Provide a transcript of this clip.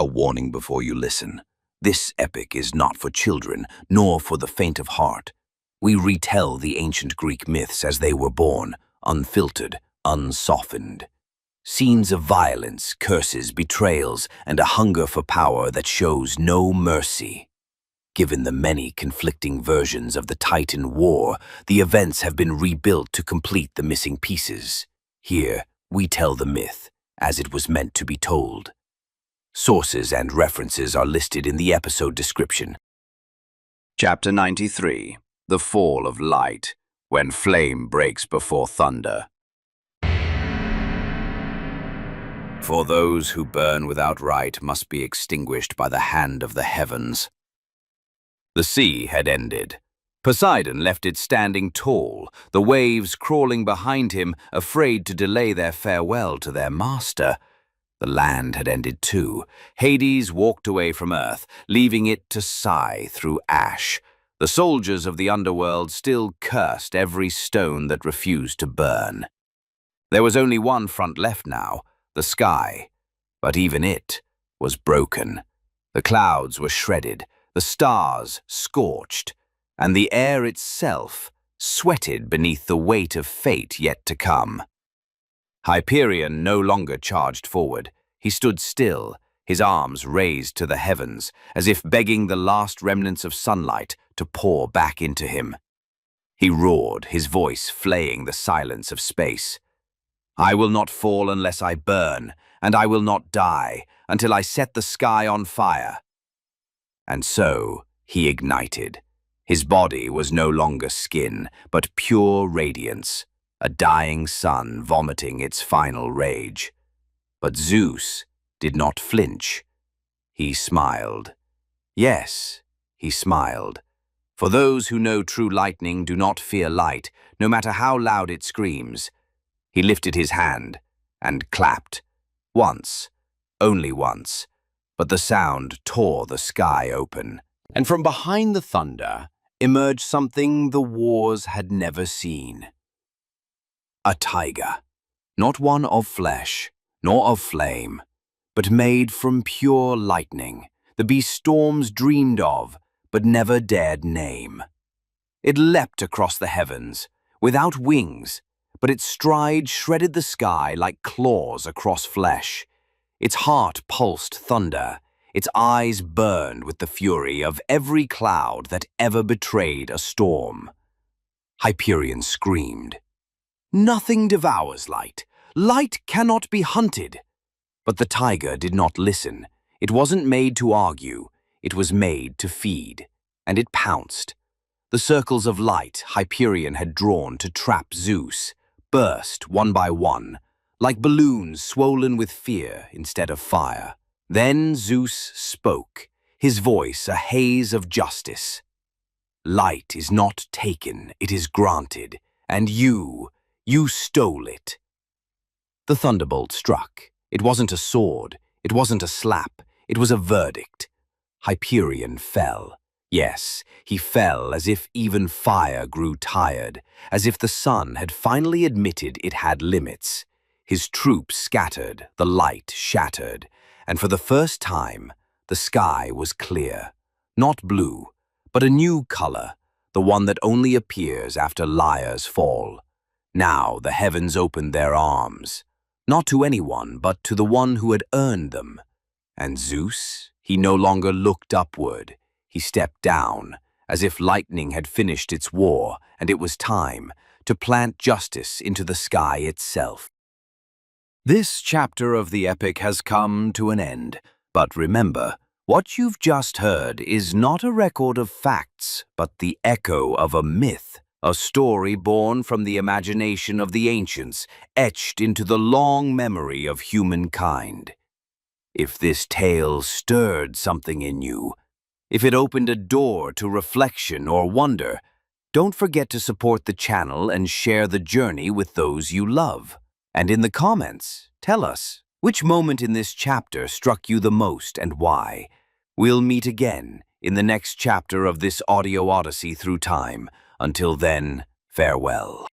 warning before you listen. This epic is not for children, nor for the faint of heart. We retell the ancient Greek myths as they were born, unfiltered, unsoftened. Scenes of violence, curses, betrayals, and a hunger for power that shows no mercy. Given the many conflicting versions of the Titan War, the events have been rebuilt to complete the missing pieces. Here, we tell the myth as it was meant to be told. Sources and references are listed in the episode description. Chapter 93. The Fall of Light, when flame breaks before thunder. For those who burn without right must be extinguished by the hand of the heavens. The sea had ended. Poseidon left it standing tall, the waves crawling behind him, afraid to delay their farewell to their master. The land had ended too. Hades walked away from earth, leaving it to sigh through ash. The soldiers of the underworld still cursed every stone that refused to burn. There was only one front left now, the sky, but even it was broken. The clouds were shredded, the stars scorched, and the air itself sweated beneath the weight of fate yet to come. Hyperion no longer charged forward. He stood still, his arms raised to the heavens, as if begging the last remnants of sunlight to pour back into him. He roared, his voice flaying the silence of space. I will not fall unless I burn, and I will not die until I set the sky on fire. And so he ignited. His body was no longer skin, but pure radiance, a dying sun vomiting its final rage. But Zeus did not flinch. He smiled. Yes, he smiled. For those who know true lightning do not fear light, no matter how loud it screams. He lifted his hand and clapped. Once, only once, but the sound tore the sky open. And from behind the thunder emerged something the wars had never seen. A tiger, not one of flesh, nor of flame, but made from pure lightning, the beast storms dreamed of, but never dared name. It leapt across the heavens, without wings, but its stride shredded the sky like claws across flesh. Its heart pulsed thunder, its eyes burned with the fury of every cloud that ever betrayed a storm. Hyperion screamed. Nothing devours light. Light cannot be hunted. But the tiger did not listen. It wasn't made to argue. It was made to feed. And it pounced. The circles of light Hyperion had drawn to trap Zeus burst one by one, like balloons swollen with fear instead of fire. Then Zeus spoke, his voice a haze of justice. Light is not taken, it is granted, and you stole it. The thunderbolt struck. It wasn't a sword, it wasn't a slap, it was a verdict. Hyperion fell. Yes, he fell as if even fire grew tired, as if the sun had finally admitted it had limits. His troops scattered, the light shattered, and for the first time, the sky was clear. Not blue, but a new color, the one that only appears after liars fall. Now the heavens opened their arms, not to anyone, but to the one who had earned them. And Zeus, he no longer looked upward. He stepped down, as if lightning had finished its war, and it was time to plant justice into the sky itself. This chapter of the epic has come to an end, but remember, what you've just heard is not a record of facts, but the echo of a myth, a story born from the imagination of the ancients, etched into the long memory of humankind. If this tale stirred something in you, if it opened a door to reflection or wonder, don't forget to support the channel and share the journey with those you love. And in the comments, tell us which moment in this chapter struck you the most and why. We'll meet again in the next chapter of this audio odyssey through time. Until then, farewell.